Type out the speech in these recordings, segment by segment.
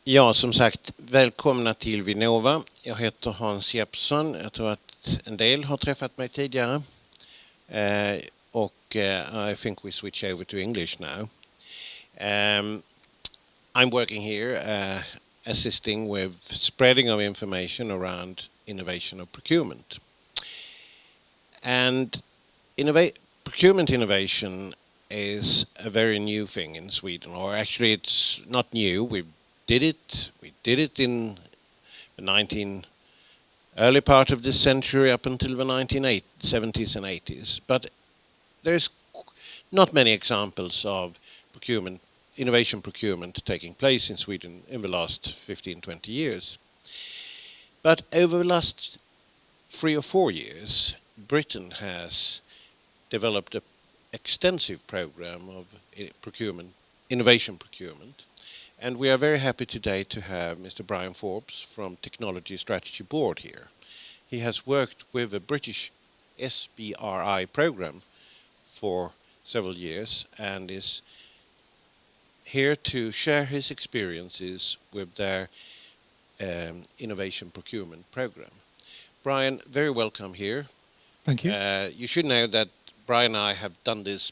Ja, som sagt, välkomna till Vinnova. Jag heter Hans Jeppsson. Jag tror att en del har träffat mig tidigare. I think we switch over to English now. I'm working here assisting with spreading of information around innovation of procurement. And procurement innovation is a very new thing in Sweden, or actually it's not new. We did it in the early part of this century up until the 1970s and 80s. But there's not many examples of innovation procurement taking place in Sweden in the last 15-20 years. But over the last 3 or 4 years, Britain has developed an extensive program of innovation procurement. And we are very happy today to have Mr. Bryan Forbes from Technology Strategy Board here. He has worked with the British SBRI program for several years and is here to share his experiences with their innovation procurement program. Bryan, very welcome here. Thank you. You should know that Bryan and I have done this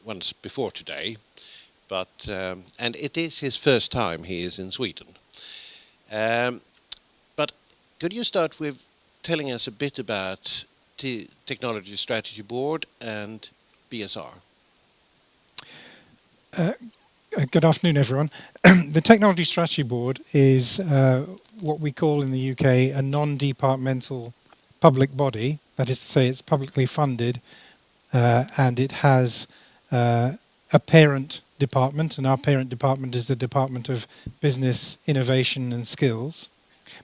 once before today. And it is his first time he is in Sweden. But could you start with telling us a bit about the Technology Strategy Board and BSR? Good afternoon, everyone. The Technology Strategy Board is what we call in the UK a non-departmental public body. That is to say, it's publicly funded and it has a parent department, and our parent department is the Department of Business, Innovation and Skills.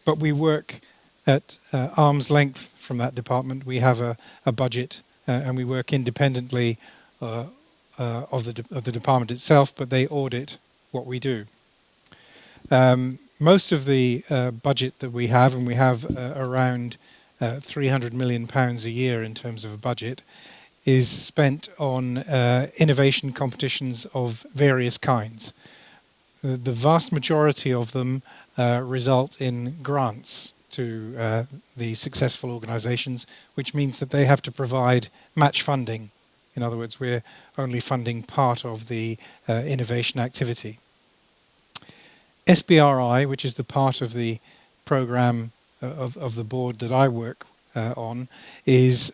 But we work at arm's length from that department. We have a budget and we work independently of the department itself, but they audit what we do. Most of the budget that we have, and we have around £300 million a year in terms of a budget, is spent on innovation competitions of various kinds. The vast majority of them result in grants to the successful organisations, which means that they have to provide match funding. In other words, we're only funding part of the innovation activity. SBRI, which is the part of the programme of the board that I work on, is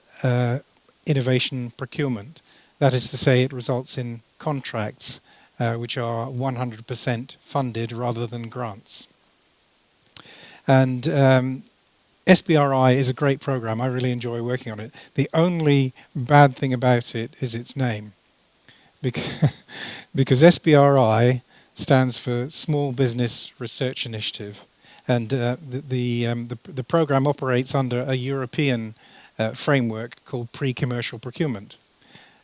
innovation procurement. That is to say, it results in contracts which are 100% funded rather than grants. And SBRI is a great program. I really enjoy working on it. The only bad thing about it is its name, because SBRI stands for Small Business Research Initiative, and the program operates under a European framework called pre-commercial procurement.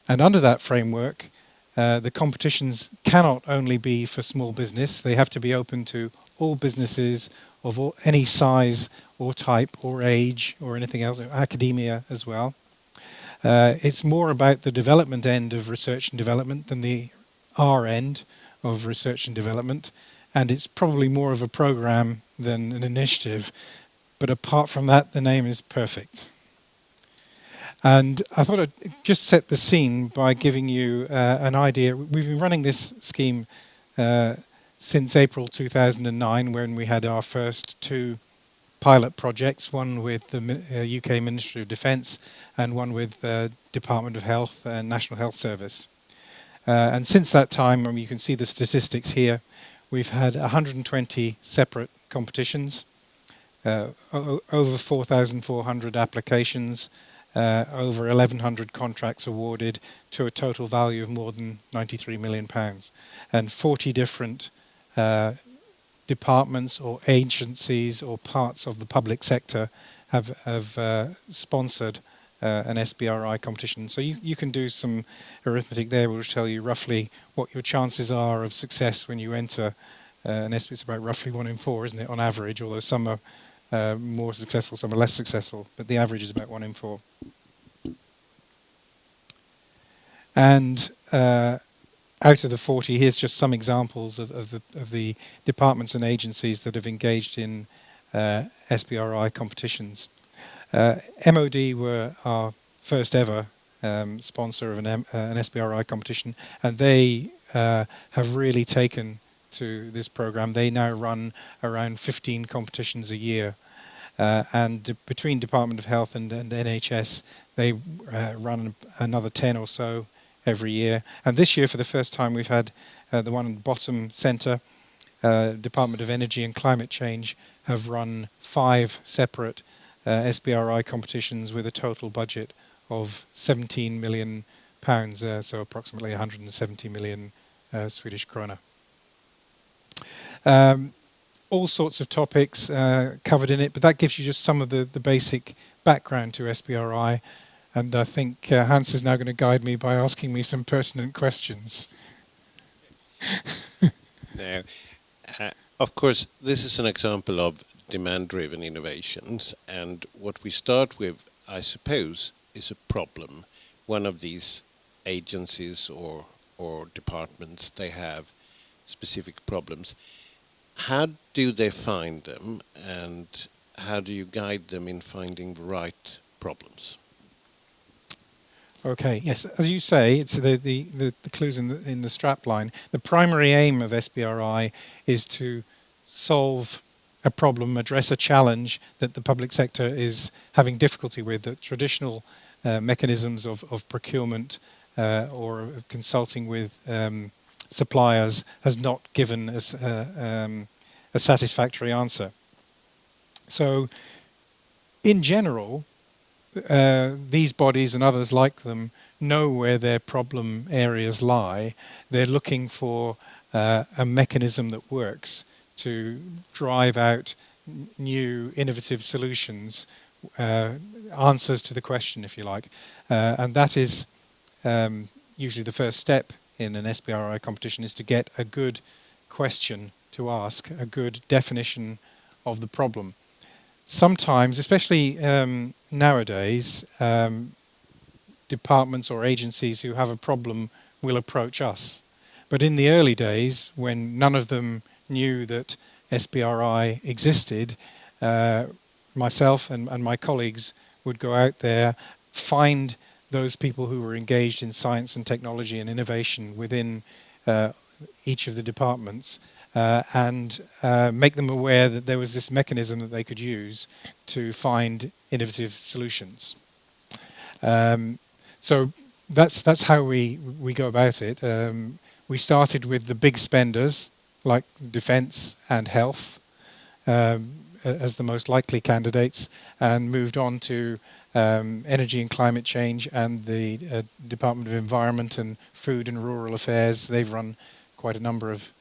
And under that framework, the competitions cannot only be for small business, they have to be open to all businesses of any size or type or age or anything else, academia as well. It's more about the development end of research and development than the R end of research and development, and it's probably more of a program than an initiative, but apart from that, the name is perfect. And I thought I'd just set the scene by giving you an idea. We've been running this scheme since April 2009, when we had our first 2 pilot projects, one with the UK Ministry of Defence and one with the Department of Health and National Health Service. And since that time, you can see the statistics here, we've had 120 separate competitions, over 4,400 applications, over 1,100 contracts awarded to a total value of more than £93 million, and 40 different departments or agencies or parts of the public sector have sponsored an SBRI competition. So you can do some arithmetic there, which will tell you roughly what your chances are of success when you enter an SBRI. It's about roughly 1 in 4, isn't it, on average, although some are more successful, some are less successful, but the average is about 1 in 4. And out of the 40, here's just some examples of the departments and agencies that have engaged in SBRI competitions. MOD were our first ever sponsor of an SBRI competition, and they have really taken to this program. They now run around 15 competitions a year, and between Department of Health and NHS, they run another 10 or so every year. And this year, for the first time, we've had the one in the bottom centre, Department of Energy and Climate Change, have run 5 separate SBRI competitions with a total budget of 17 million pounds, so approximately 170 million Swedish krona. All sorts of topics covered in it, but that gives you just some of the basic background to SBRI. And I think Hans is now going to guide me by asking me some pertinent questions. Now, of course, this is an example of demand-driven innovations, and what we start with, I suppose, is a problem. One of these agencies or departments, they have specific problems. How do they find them, and how do you guide them in finding the right problems? Okay, yes, as you say, it's the clues in the strap line. The primary aim of SBRI is to solve a problem, address a challenge that the public sector is having difficulty with, that traditional mechanisms of procurement or consulting with suppliers has not given us a satisfactory answer. So, in general, these bodies and others like them know where their problem areas lie. They're looking for a mechanism that works to drive out new innovative solutions, answers to the question, if you like. And that is usually the first step in an SBRI competition, is to get a good question to ask, a good definition of the problem. Sometimes, especially nowadays, departments or agencies who have a problem will approach us. But in the early days, when none of them knew that SBRI existed, myself and my colleagues would go out there, find those people who were engaged in science and technology and innovation within each of the departments, and make them aware that there was this mechanism that they could use to find innovative solutions. So that's how we go about it. We started with the big spenders, like defence and health, as the most likely candidates, and moved on to energy and climate change and the Department of Environment and Food and Rural Affairs. They've run quite a number of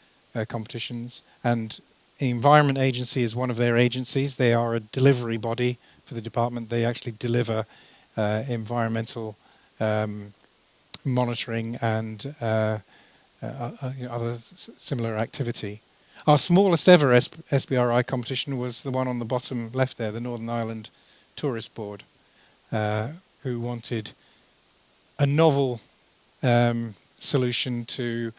competitions, and the Environment Agency is one of their agencies. They are a delivery body for the department. They actually deliver environmental monitoring and other similar activity. Our smallest ever SBRI competition was the one on the bottom left there, the Northern Ireland Tourist Board, who wanted a novel solution to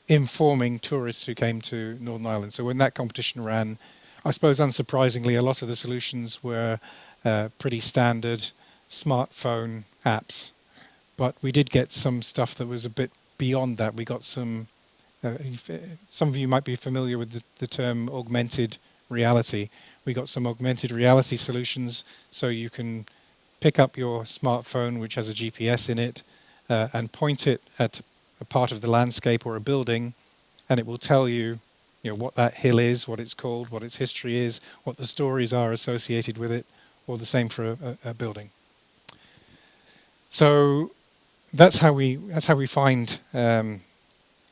informing tourists who came to Northern Ireland. So when that competition ran, I suppose unsurprisingly, a lot of the solutions were pretty standard smartphone apps. But we did get some stuff that was a bit beyond that. We got some of you might be familiar with the term augmented reality. We got some augmented reality solutions, so you can pick up your smartphone, which has a GPS in it, and point it at a part of the landscape or a building, and it will tell you, what that hill is, what it's called, what its history is, what the stories are associated with it, or the same for a building. So that's how we find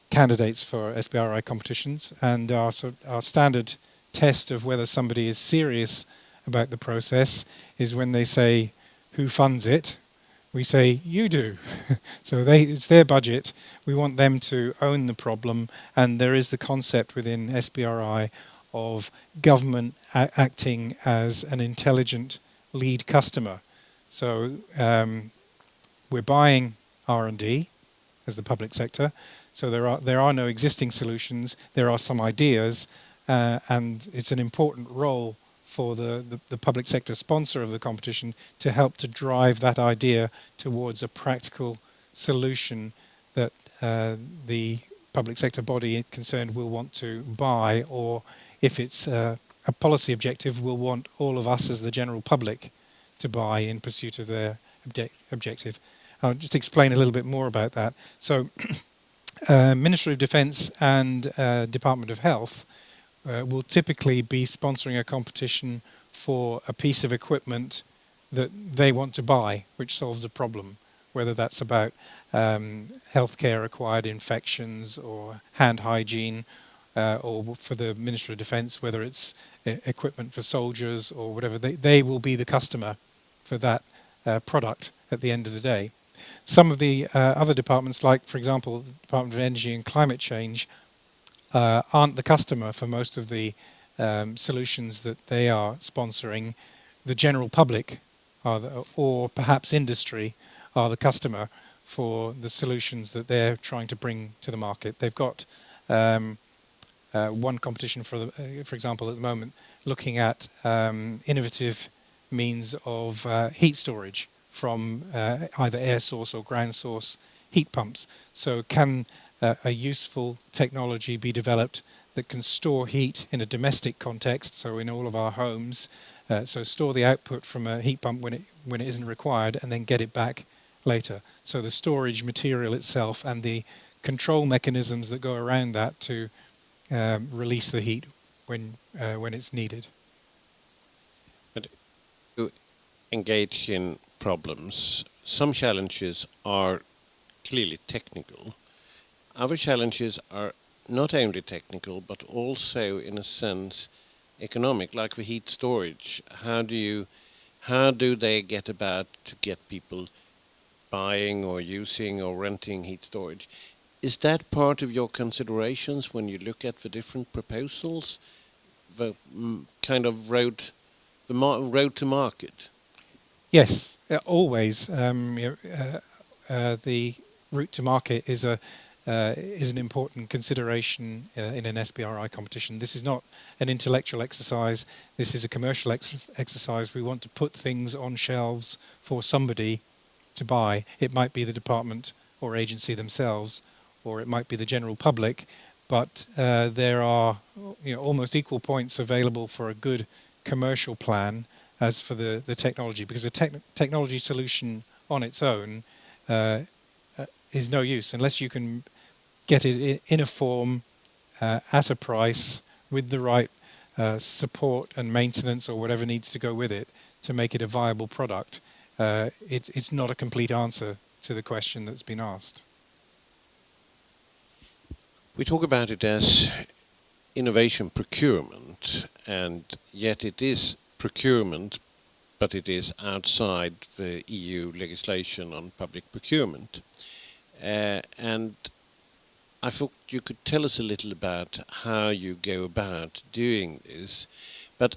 candidates for SBRI competitions, and our standard test of whether somebody is serious about the process is when they say, "Who funds it?" We say, "You do." So it's their budget. We want them to own the problem, and there is the concept within SBRI of government acting as an intelligent lead customer. So we're buying R&D, as the public sector. So there are no existing solutions. There are some ideas, and it's an important role for the public sector sponsor of the competition to help to drive that idea towards a practical solution that the public sector body concerned will want to buy, or if it's a policy objective, will want all of us as the general public to buy in pursuit of their objective. I'll just explain a little bit more about that. So Ministry of Defence and Department of Health will typically be sponsoring a competition for a piece of equipment that they want to buy, which solves a problem, whether that's about healthcare-acquired infections or hand hygiene, or for the Ministry of Defence, whether it's equipment for soldiers or whatever. They will be the customer for that product at the end of the day. Some of the other departments, like, for example, the Department of Energy and Climate Change, aren't the customer for most of the solutions that they are sponsoring. The general public, or perhaps industry, are the customer for the solutions that they're trying to bring to the market. They've got one competition, for example, at the moment, looking at innovative means of heat storage from either air source or ground source heat pumps. So can a useful technology be developed that can store heat in a domestic context, so in all of our homes, so store the output from a heat pump when it isn't required, and then get it back later. So the storage material itself and the control mechanisms that go around that to release the heat when it's needed. But to engage in problems, some challenges are clearly technical. Other challenges are not only technical, but also, in a sense, economic, like the heat storage. How do they get about to get people buying or using or renting heat storage? Is that part of your considerations when you look at the different proposals, the kind of road to market? Yes, always. The route to market is an important consideration in an SBRI competition. This is not an intellectual exercise. This is a commercial exercise. We want to put things on shelves for somebody to buy. It might be the department or agency themselves, or it might be the general public, but there are almost equal points available for a good commercial plan as for the technology, because a technology solution on its own is no use unless you can get it in a form at a price with the right support and maintenance or whatever needs to go with it to make it a viable product. It's not a complete answer to the question that's been asked. We talk about it as innovation procurement, and yet it is procurement, but it is outside the EU legislation on public procurement. And I thought you could tell us a little about how you go about doing this. But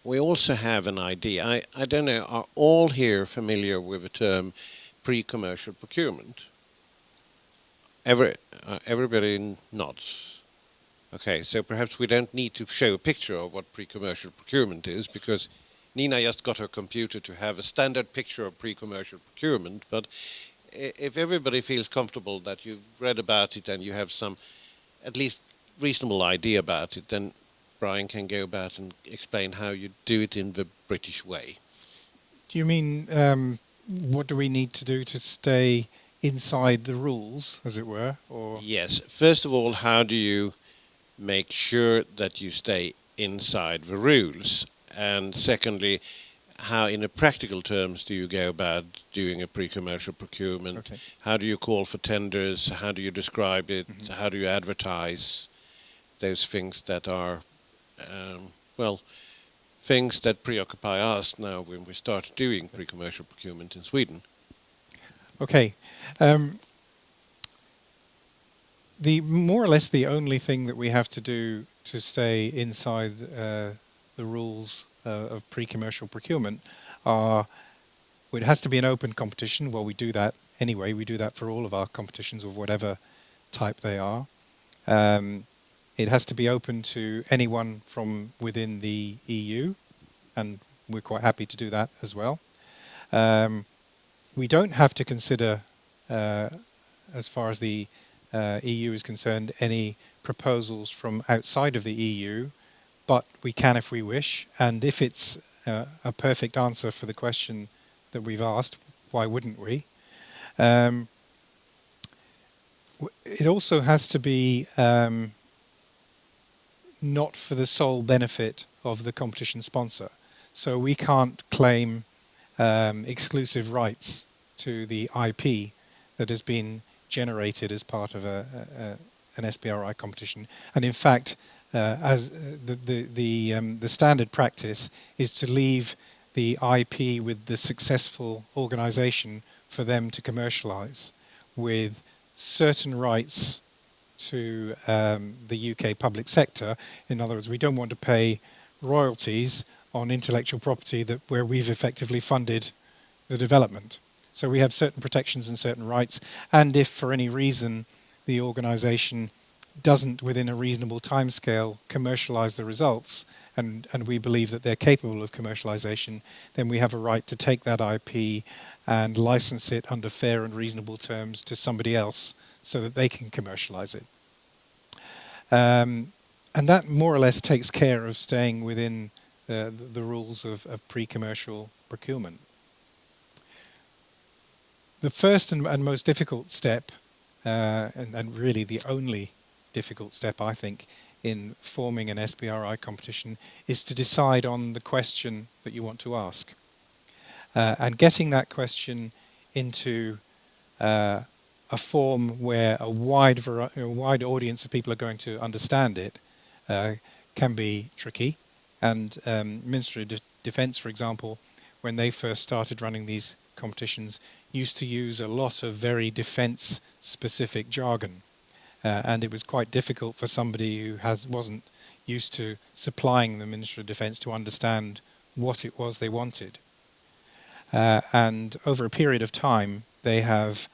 we also have an idea. I don't know, are all here familiar with the term pre-commercial procurement? Everybody nods. Okay, so perhaps we don't need to show a picture of what pre-commercial procurement is, because Nina just got her computer to have a standard picture of pre-commercial procurement. But if everybody feels comfortable that you've read about it and you have some at least reasonable idea about it, then Bryan can go about and explain how you do it in the British way. Do you mean what do we need to do to stay inside the rules, as it were? Or yes. First of all, how do you make sure that you stay inside the rules? And secondly, how, in a practical terms, do you go about doing a pre-commercial procurement? Okay. How do you call for tenders? How do you describe it? Mm-hmm. How do you advertise? Those things that are, things that preoccupy us now when we start doing pre-commercial procurement in Sweden. Okay. The more or less the only thing that we have to do to stay inside the rules of pre-commercial procurement are, well, it has to be an open competition. Well, we do that anyway. We do that for all of our competitions of whatever type they are. It has to be open to anyone from within the EU, and we're quite happy to do that as well. We don't have to consider, as far as the EU is concerned, any proposals from outside of the EU, but we can if we wish, and if it's a perfect answer for the question that we've asked, why wouldn't we? It also has to be not for the sole benefit of the competition sponsor. So we can't claim exclusive rights to the IP that has been generated as part of an SBRI competition. And in fact, as the standard practice is to leave the IP with the successful organization for them to commercialize, with certain rights to the UK public sector. In other words, we don't want to pay royalties on intellectual property where we've effectively funded the development. So we have certain protections and certain rights, and if for any reason the organization doesn't within a reasonable timescale commercialize the results, and we believe that they're capable of commercialization, then we have a right to take that IP and license it under fair and reasonable terms to somebody else so that they can commercialize it. And that more or less takes care of staying within the rules of pre-commercial procurement. The first and most difficult step, and really the only difficult step, I think, in forming an SBRI competition, is to decide on the question that you want to ask. And getting that question into a form where a wide audience of people are going to understand it can be tricky. And Ministry of Defence, for example, when they first started running these competitions, used to use a lot of very defence-specific jargon. And it was quite difficult for somebody who wasn't used to supplying the Ministry of Defence to understand what it was they wanted. And over a period of time, they have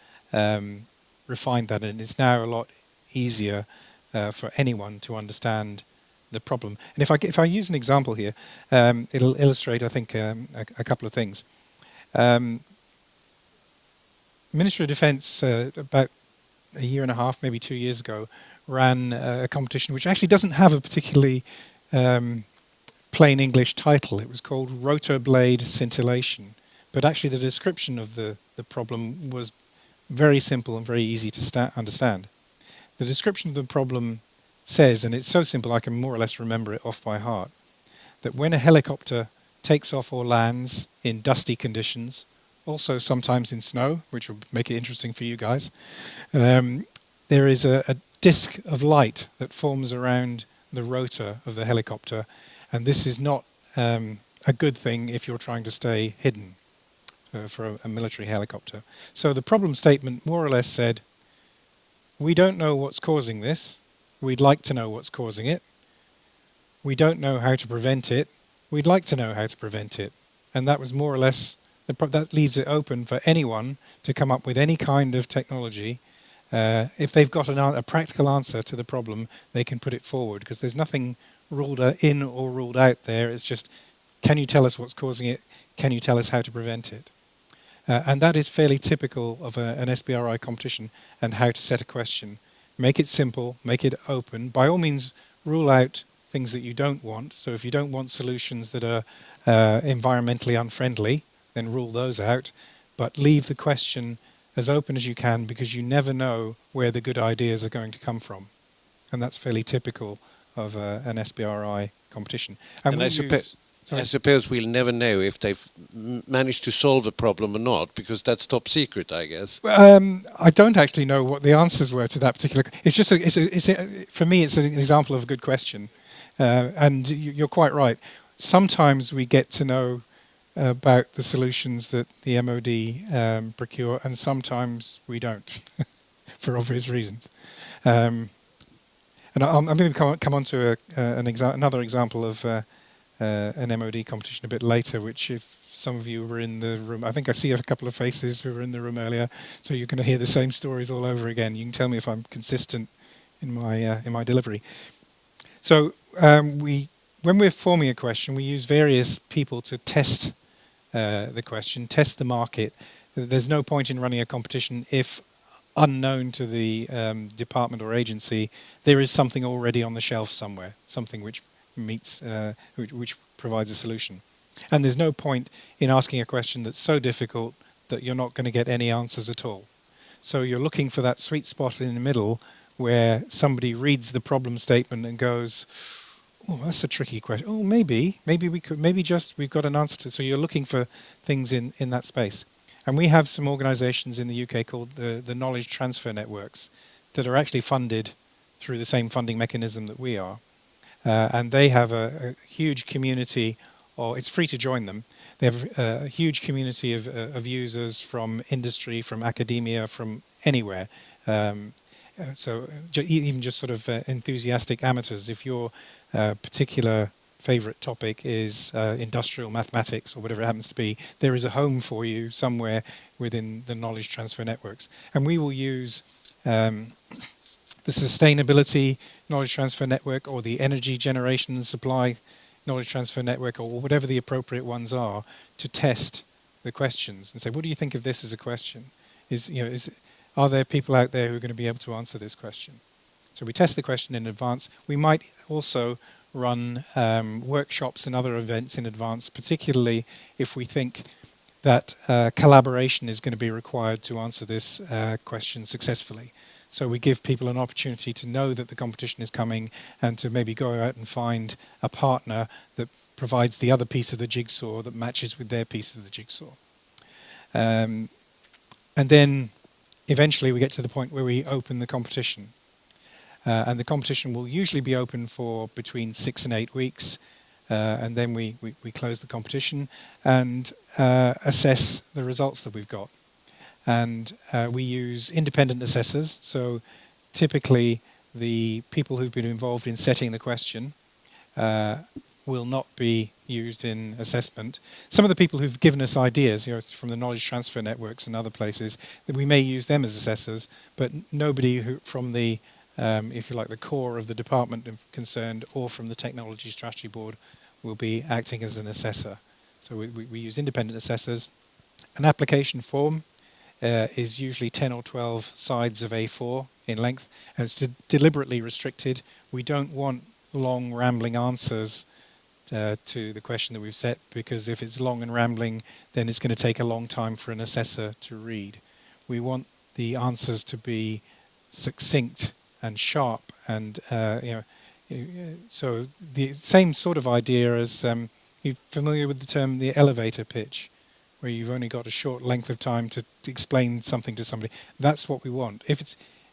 refined that, and it's now a lot easier for anyone to understand the problem. And if I use an example here, it'll illustrate, I think, a couple of things. Ministry of Defence, about a year and a half, maybe 2 years ago, ran a competition which actually doesn't have a particularly plain English title. It was called Rotor Blade Scintillation. But actually the description of the problem was very simple and very easy to understand. The description of the problem says, and it's so simple I can more or less remember it off by heart, that when a helicopter takes off or lands in dusty conditions, also sometimes in snow, which will make it interesting for you guys, there is a disk of light that forms around the rotor of the helicopter, and this is not a good thing if you're trying to stay hidden for a military helicopter. So the problem statement more or less said, we don't know what's causing this, we'd like to know what's causing it, we don't know how to prevent it, we'd like to know how to prevent it. And that was more or less, that leaves it open for anyone to come up with any kind of technology. If they've got a practical answer to the problem, they can put it forward, because there's nothing ruled in or ruled out there. It's just, can you tell us what's causing it? Can you tell us how to prevent it? And that is fairly typical of an SBRI competition and how to set a question. Make it simple, make it open. By all means, rule out things that you don't want. So if you don't want solutions that are environmentally unfriendly, then rule those out. But leave the question as open as you can, because you never know where the good ideas are going to come from. And that's fairly typical of an SBRI competition. And I suppose we'll never know if they've managed to solve a problem or not, because that's top secret, I guess. I don't actually know what the answers were to that particular. It's just for me, it's an example of a good question, and you're quite right. Sometimes we get to know about the solutions that the MOD procure, and sometimes we don't, for obvious reasons. And I'm going to come on to another example of an MOD competition a bit later, which, if some of you were in the room. I think I see a couple of faces who were in the room earlier, so you're going to hear the same stories all over again. You can tell me if I'm consistent in my delivery. So when we're forming a question, we use various people to test the question, test the market. There's no point in running a competition if, unknown to the department or agency, there is something already on the shelf somewhere, something which meets, which provides a solution. And there's no point in asking a question that's so difficult that you're not going to get any answers at all. So you're looking for that sweet spot in the middle where somebody reads the problem statement and goes, "Oh, that's a tricky question. Oh, maybe we've got an answer to." So you're looking for things in that space. And we have some organisations in the UK called the Knowledge Transfer Networks that are actually funded through the same funding mechanism that we are. And they have a huge community, or it's free to join them. They have a huge community of users from industry, from academia, from anywhere. So even just sort of enthusiastic amateurs. If your particular favourite topic is industrial mathematics or whatever it happens to be, there is a home for you somewhere within the knowledge transfer networks. And we will use the sustainability knowledge transfer network or the energy generation and supply knowledge transfer network or whatever the appropriate ones are to test the questions and say, what do you think of this as a question? Are there people out there who are going to be able to answer this question? So we test the question in advance. We might also run workshops and other events in advance, particularly if we think that collaboration is going to be required to answer this question successfully. So we give people an opportunity to know that the competition is coming and to maybe go out and find a partner that provides the other piece of the jigsaw that matches with their piece of the jigsaw. And then eventually we get to the point where we open the competition. And the competition will usually be open for between 6 and 8 weeks. And then we close the competition and assess the results that we've got. And we use independent assessors. So typically the people who've been involved in setting the question will not be used in assessment. Some of the people who've given us ideas, from the knowledge transfer networks and other places, that we may use them as assessors, but nobody who from the if you like, the core of the department concerned or from the Technology Strategy Board will be acting as an assessor. So we use independent assessors. An application form is usually 10 or 12 sides of A4 in length, and it's deliberately restricted. We don't want long, rambling answers to the question that we've set, because if it's long and rambling, then it's going to take a long time for an assessor to read. We want the answers to be succinct and sharp, and so the same sort of idea as you're familiar with the term the elevator pitch, where you've only got a short length of time to explain something to somebody. That's what we want.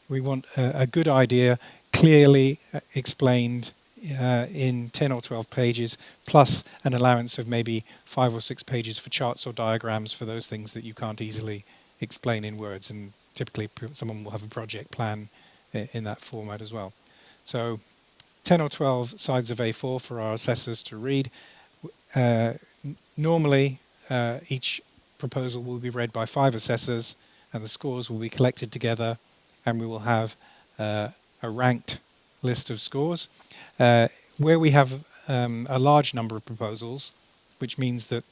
We want a good idea clearly explained in 10 or 12 pages, plus an allowance of maybe 5 or 6 pages for charts or diagrams for those things that you can't easily explain in words, and typically someone will have a project plan in that format as well. So 10 or 12 sides of A4 for our assessors to read. Normally each proposal will be read by 5 assessors, and the scores will be collected together, and we will have a ranked list of scores. Where we have a large number of proposals, which means that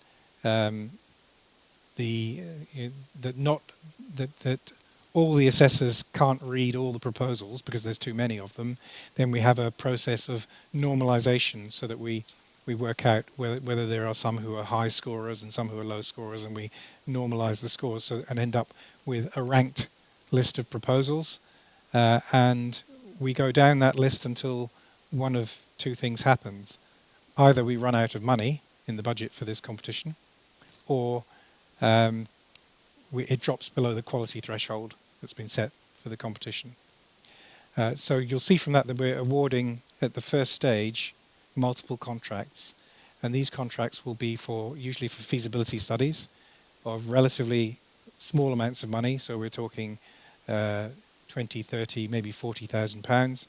that all the assessors can't read all the proposals because there's too many of them, then we have a process of normalization so that we work out whether there are some who are high scorers and some who are low scorers, and we normalize the scores and end up with a ranked list of proposals. And we go down that list until one of 2 things happens. Either we run out of money in the budget for this competition, or it drops below the quality threshold that's been set for the competition. So you'll see from that we're awarding at the first stage multiple contracts, and these contracts will be usually for feasibility studies of relatively small amounts of money. So we're talking 20, 30, maybe £40,000,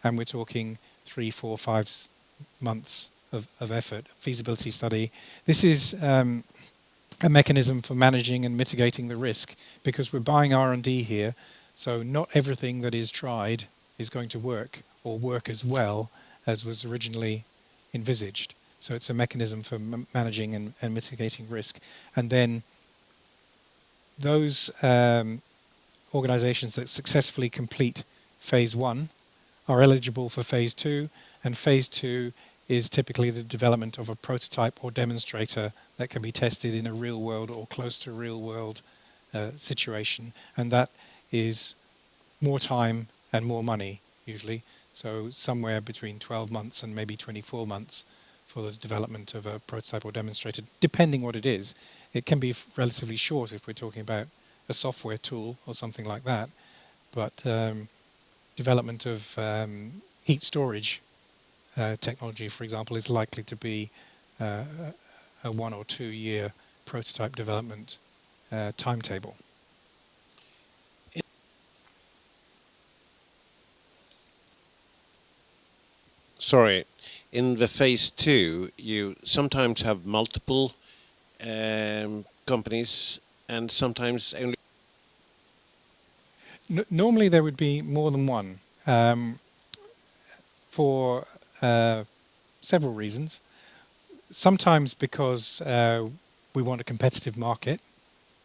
and we're talking 3, 4, 5 months of effort. Feasibility study. This is a mechanism for managing and mitigating the risk, because we're buying R&D here, so not everything that is tried is going to work or work as well as was originally envisaged. So it's a mechanism for managing and mitigating risk. And then those organizations that successfully complete phase 1 are eligible for phase 2, and phase 2 is typically the development of a prototype or demonstrator that can be tested in a real world or close to real world situation, and that is more time and more money usually, so somewhere between 12 months and maybe 24 months for the development of a prototype or demonstrator, depending what it is. It can be relatively short if we're talking about a software tool or something like that, but development of heat storage technology, for example, is likely to be a 1 or 2 year prototype development timetable. Sorry, in the phase 2, you sometimes have multiple companies and sometimes only. Normally there would be more than one, for several reasons. Sometimes because we want a competitive market,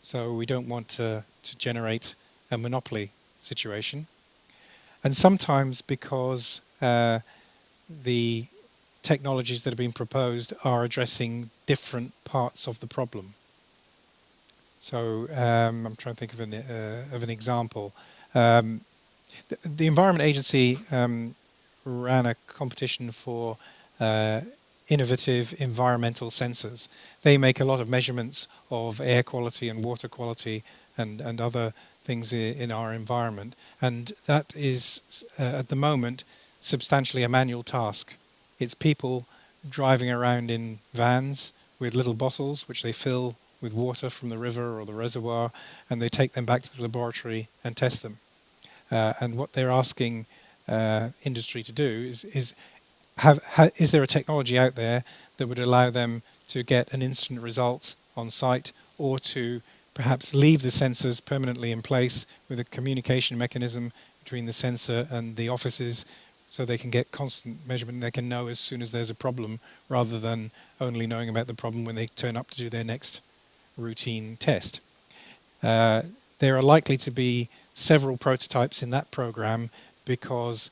so we don't want to generate a monopoly situation. And sometimes because the technologies that have been proposed are addressing different parts of the problem. So I'm trying to think of an example. The Environment Agency ran a competition for innovative environmental sensors. They make a lot of measurements of air quality and water quality and other things in our environment, and that is at the moment substantially a manual task. It's people driving around in vans with little bottles which they fill with water from the river or the reservoir, and they take them back to the laboratory and test them. And what they're asking industry to do is there a technology out there that would allow them to get an instant result on site, or to perhaps leave the sensors permanently in place with a communication mechanism between the sensor and the offices, so they can get constant measurement and they can know as soon as there's a problem, rather than only knowing about the problem when they turn up to do their next routine test. There are likely to be several prototypes in that program, because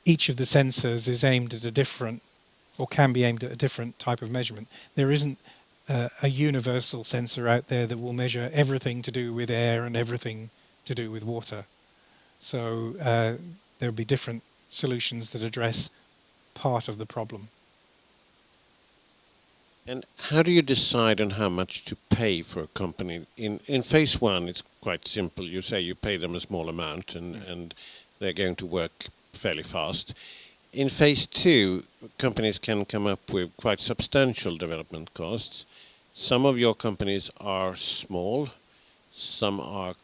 each of the sensors is aimed at a different, or can be aimed at a different type of measurement. There isn't a universal sensor out there that will measure everything to do with air and everything to do with water. So there'll be different solutions that address part of the problem. And how do you decide on how much to pay for a company? In phase 1, it's quite simple. You say you pay them a small amount and they're going to work fairly fast. In phase 2, companies can come up with quite substantial development costs. Some of your companies are small, some are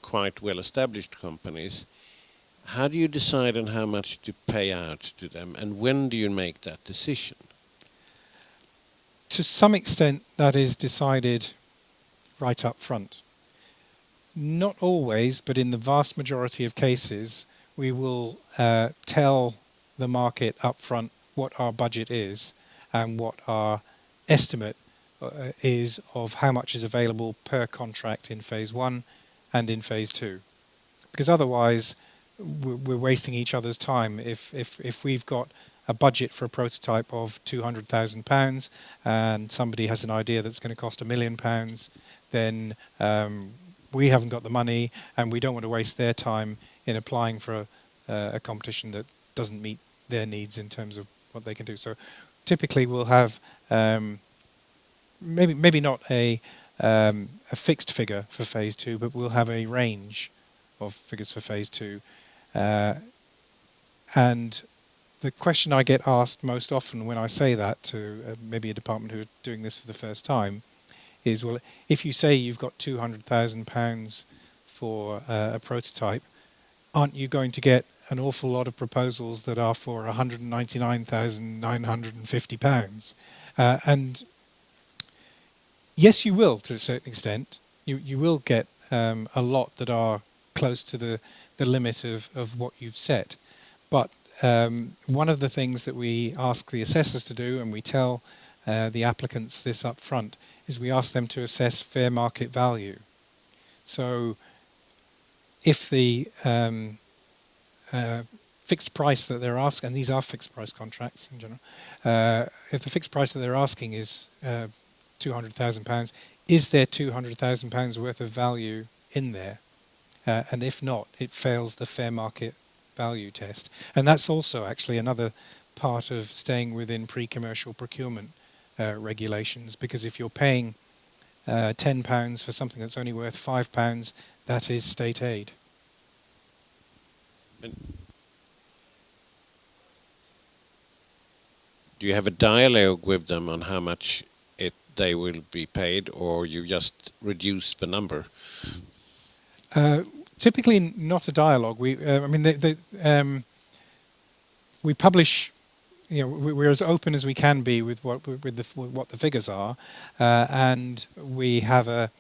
quite well-established companies. How do you decide on how much to pay out to them, and when do you make that decision? To some extent, that is decided right up front. Not always, but in the vast majority of cases, we will tell the market up front what our budget is and what our estimate is of how much is available per contract in phase 1 and in phase 2. Because otherwise, we're wasting each other's time. If we've got a budget for a prototype of £200,000 and somebody has an idea that's going to cost £1 million, then we haven't got the money, and we don't want to waste their time in applying for a competition that doesn't meet their needs in terms of what they can do. So typically we'll have maybe not a fixed figure for phase 2, but we'll have a range of figures for phase 2. And the question I get asked most often when I say that to maybe a department who are doing this for the first time is, well, if you say you've got £200,000 for a prototype, aren't you going to get an awful lot of proposals that are for £199,950? And Yes, you will to a certain extent. You will get a lot that are close to the limit of what you've set. But one of the things that we ask the assessors to do, and we tell the applicants this up front, is we ask them to assess fair market value. So if the fixed price that they're asking, and these are fixed price contracts in general, if the fixed price that they're asking is £200,000, is there £200,000 worth of value in there? And if not, it fails the fair market value test. And that's also actually another part of staying within pre-commercial procurement regulations, because if you're paying £10 for something that's only worth £5, that is state aid. And do you have a dialogue with them on how much they will be paid, or you just reduce the number? Typically not a dialogue. We publish. We're as open as we can be with what the figures are, and we have a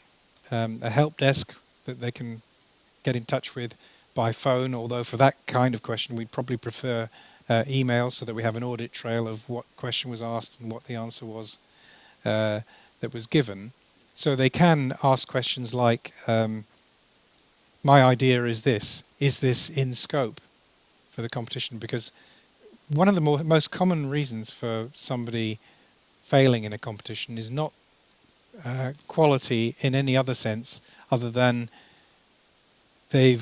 help desk that they can get in touch with by phone. Although for that kind of question, we'd probably prefer email, so that we have an audit trail of what question was asked and what the answer was that was given. So they can ask questions like, my idea is this in scope for the competition? Because one of the most common reasons for somebody failing in a competition is not quality in any other sense other than they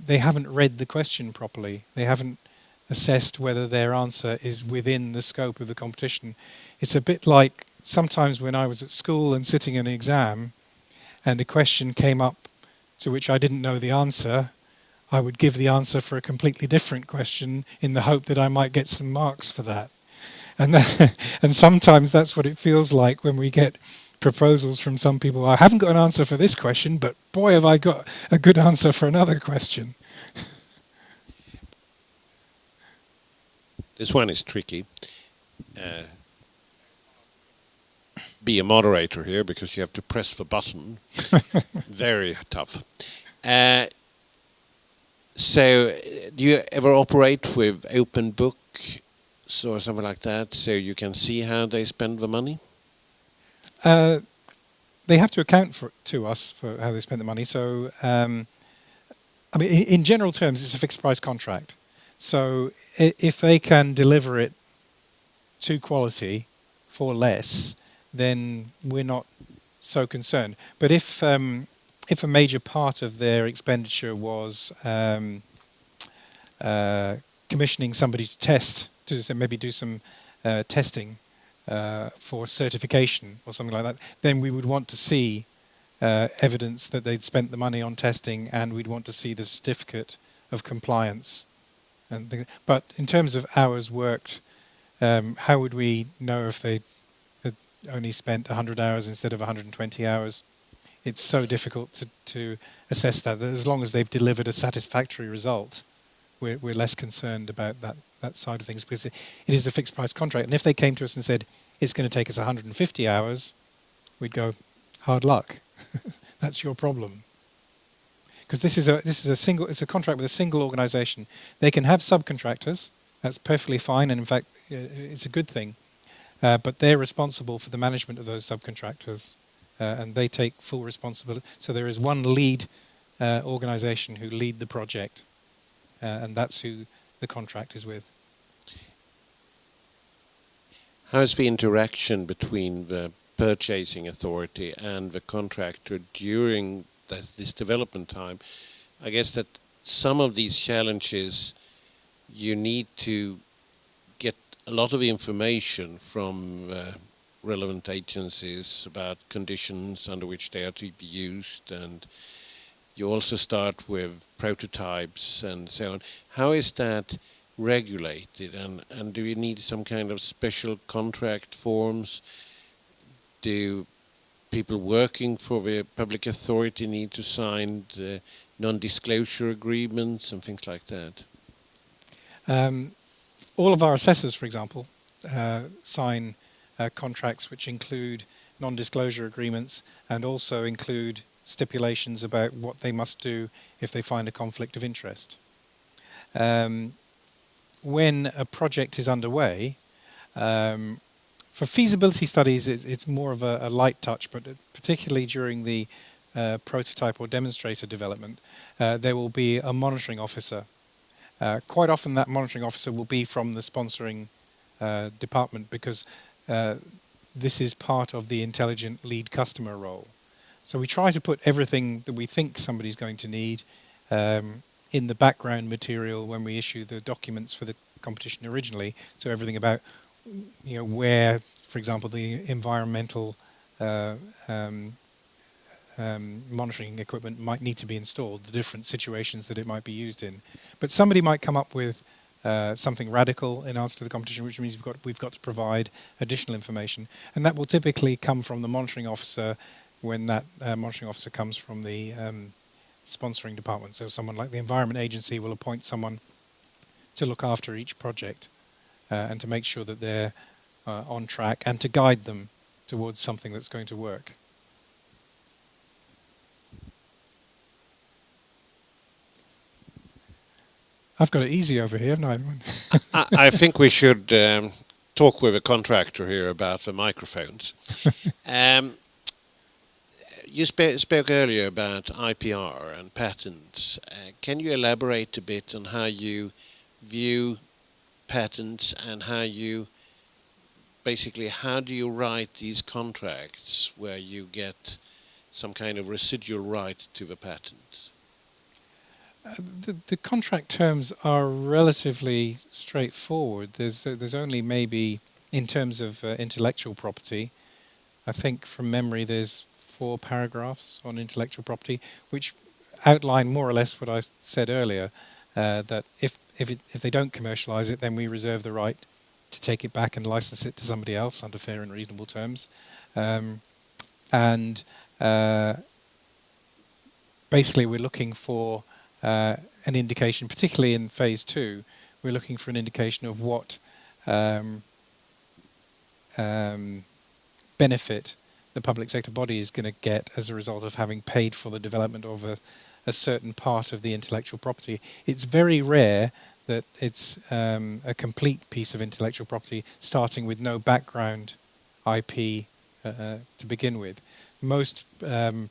haven't read the question properly. They haven't assessed whether their answer is within the scope of the competition. It's a bit like sometimes when I was at school and sitting in an exam and a question came up to which I didn't know the answer, I would give the answer for a completely different question in the hope that I might get some marks for that. And sometimes that's what it feels like when we get proposals from some people. I haven't got an answer for this question, but boy, have I got a good answer for another question. This one is tricky. Be a moderator here, because you have to press the button. Very tough. So do you ever operate with open books or something like that, so you can see how they spend the money? They have to account to us for how they spend the money. So, in general terms, it's a fixed price contract. So if they can deliver it to quality for less, then we're not so concerned. But if a major part of their expenditure was commissioning somebody to test, to maybe do some testing for certification or something like that, then we would want to see evidence that they'd spent the money on testing, and we'd want to see the certificate of compliance. But in terms of hours worked, how would we know if they had only spent 100 hours instead of 120 hours? It's so difficult to assess that. As long as they've delivered a satisfactory result, we're less concerned about that side of things, because it is a fixed price contract. And if they came to us and said it's going to take us 150 hours, we'd go, hard luck. That's your problem. Because it's a contract with a single organisation. They can have subcontractors. That's perfectly fine, and in fact, it's a good thing. But they're responsible for the management of those subcontractors, and they take full responsibility. So there is one lead organisation who lead the project, and that's who the contract is with. How is the interaction between the purchasing authority and the contractor during this development time? I guess that some of these challenges, you need to get a lot of information from relevant agencies about conditions under which they are to be used, and you also start with prototypes and so on. How is that regulated, and do you need some kind of special contract forms? Do people working for the public authority need to sign non-disclosure agreements and things like that? All of our assessors, for example, sign contracts which include non-disclosure agreements, and also include stipulations about what they must do if they find a conflict of interest. When a project is underway, for feasibility studies, it's more of a light touch, but particularly during the prototype or demonstrator development, there will be a monitoring officer. Quite often that monitoring officer will be from the sponsoring department, because this is part of the intelligent lead customer role. So we try to put everything that we think somebody's going to need in the background material when we issue the documents for the competition originally. So everything about, where, for example, the environmental monitoring equipment might need to be installed, the different situations that it might be used in. But somebody might come up with something radical in answer to the competition, which means we've got to provide additional information, and that will typically come from the monitoring officer when that monitoring officer comes from the sponsoring department. So someone like the Environment Agency will appoint someone to look after each project and to make sure that they're on track and to guide them towards something that's going to work. I've got it easy over here, haven't I? I think we should talk with a contractor here about the microphones. You spoke earlier about IPR and patents. Can you elaborate a bit on how you view patents and how do you write these contracts where you get some kind of residual right to the patent? The contract terms are relatively straightforward. There's only maybe, in terms of intellectual property, I think from memory there's 4 paragraphs on intellectual property, which outline more or less what I said earlier, that if they don't commercialise it, then we reserve the right to take it back and license it to somebody else under fair and reasonable terms. Basically we're looking for an indication, particularly in phase 2, we're looking for an indication of what benefit the public sector body is going to get as a result of having paid for the development of a certain part of the intellectual property. It's very rare that it's a complete piece of intellectual property starting with no background IP to begin with. Most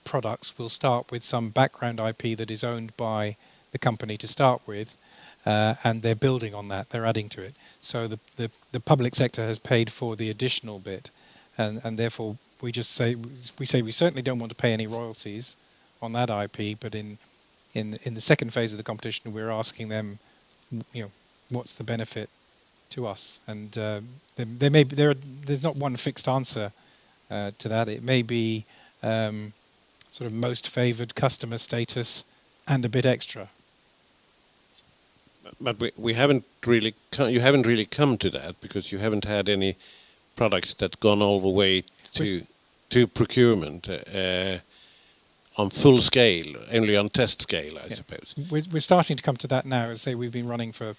products will start with some background IP that is owned by the company to start with, and they're building on that, they're adding to it. So the public sector has paid for the additional bit, and therefore we certainly don't want to pay any royalties on that IP, but in the second phase of the competition we're asking them, what's the benefit to us? And there's not one fixed answer to that. It may be sort of most favoured customer status and a bit extra. But we haven't really you haven't really come to that, because you haven't had any products that gone all the way to procurement on full scale, only on test scale, I suppose. We're starting to come to that now. As I say, we've been running for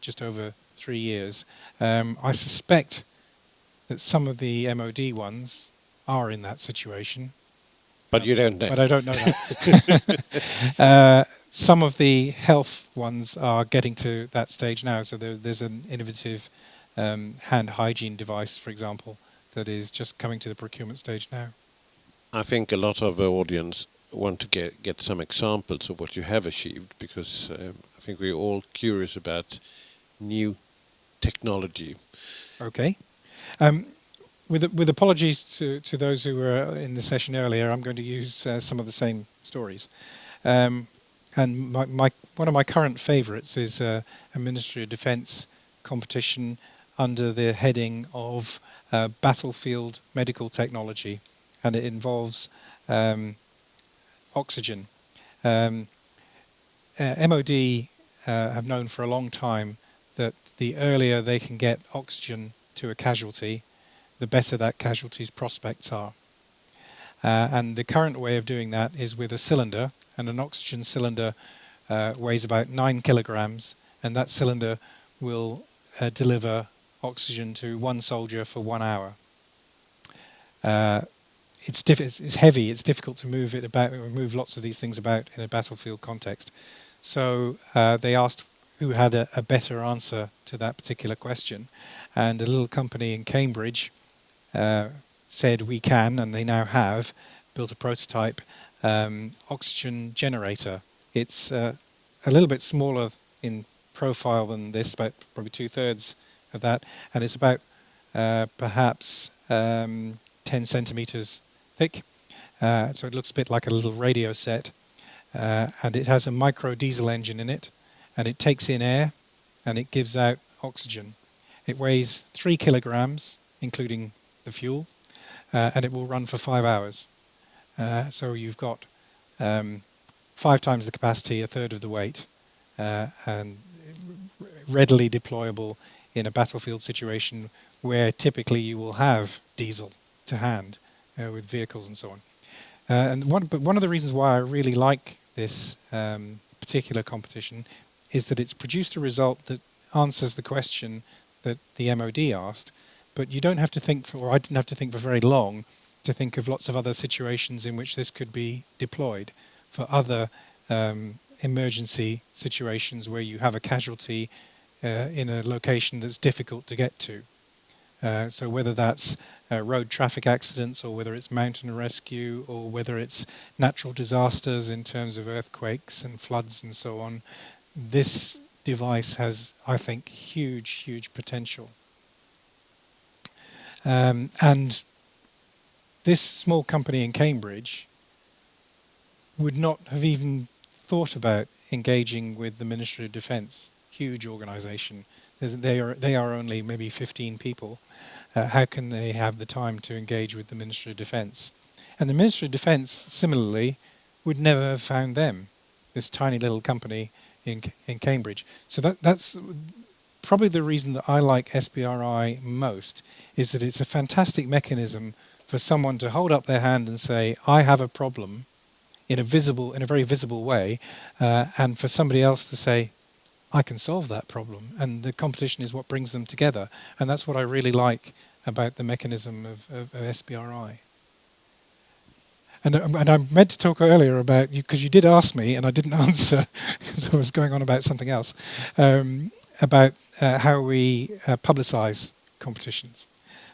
just over 3 years. I suspect that some of the MOD ones are in that situation. But you don't know. But I don't know that. Some of the health ones are getting to that stage now. So there's an innovative hand hygiene device, for example, that is just coming to the procurement stage now. I think a lot of the audience want to get some examples of what you have achieved, because I think we're all curious about new technology. Okay. With apologies to those who were in the session earlier, I'm going to use some of the same stories. And one of my current favourites is a Ministry of Defence competition under the heading of battlefield medical technology, and it involves oxygen. MOD have known for a long time that the earlier they can get oxygen to a casualty, the better that casualty's prospects are. And the current way of doing that is with a cylinder, and an oxygen cylinder weighs about 9 kilograms, and that cylinder will deliver oxygen to one soldier for 1 hour. it's heavy. It's difficult to move it about. Move lots of these things about in a battlefield context. So they asked who had a better answer to that particular question, and a little company in Cambridge said we can, and they now have built a prototype oxygen generator. It's a little bit smaller in profile than this, about probably 2/3 of that, and it's about perhaps 10 centimeters thick. So it looks a bit like a little radio set, and it has a micro diesel engine in it, and it takes in air and it gives out oxygen. It weighs 3 kilograms, including the fuel, and it will run for 5 hours. So you've got 5 times the capacity, 1/3 of the weight, and readily deployable in a battlefield situation where typically you will have diesel to hand with vehicles and so on. But one of the reasons why I really like this particular competition is that it's produced a result that answers the question that the MOD asked, but you don't have to think for, or I didn't have to think for very long to think of lots of other situations in which this could be deployed for other emergency situations where you have a casualty in a location that's difficult to get to. So whether that's road traffic accidents, or whether it's mountain rescue, or whether it's natural disasters in terms of earthquakes and floods and so on, this device has, I think, huge potential. And this small company in Cambridge would not have even thought about engaging with the Ministry of Defence, huge organisation. They are only maybe 15 people. How can they have the time to engage with the Ministry of Defence? And the Ministry of Defence, similarly, would never have found them, this tiny little company in Cambridge. So that's probably the reason that I like SBRI most, is that it's a fantastic mechanism for someone to hold up their hand and say, I have a problem, in a very visible way, and for somebody else to say, I can solve that problem. And the competition is what brings them together. And that's what I really like about the mechanism of SBRI. And I meant to talk earlier about, because you did ask me and I didn't answer because I was going on about something else, about how we publicise competitions.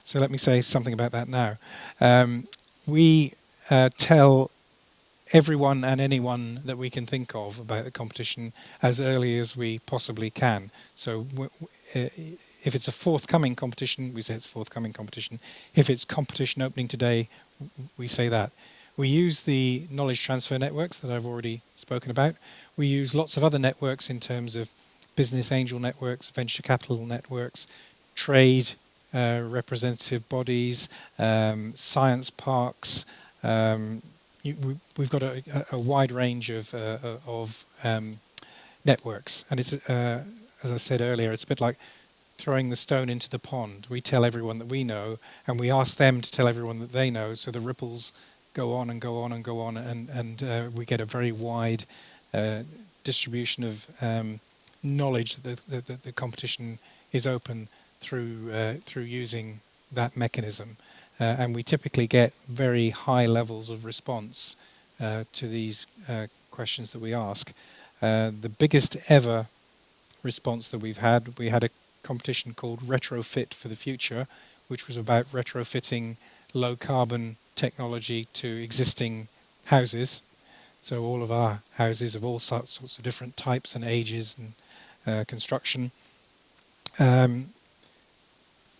So let me say something about that now. We tell everyone and anyone that we can think of about the competition as early as we possibly can. So if it's a forthcoming competition, we say it's a forthcoming competition. If it's competition opening today, we say that. We use the knowledge transfer networks that I've already spoken about. We use lots of other networks in terms of business angel networks, venture capital networks, trade representative bodies, science parks. We've got a wide range of networks, and it's as I said earlier, it's a bit like throwing the stone into the pond. We tell everyone that we know, and we ask them to tell everyone that they know, so the ripples go on and go on and go on, and we get a very wide distribution of knowledge that the competition is open through using that mechanism. And we typically get very high levels of response to these questions that we ask. The biggest ever response that we had a competition called Retrofit for the Future, which was about retrofitting low carbon technology to existing houses. So all of our houses of all sorts of different types and ages and construction.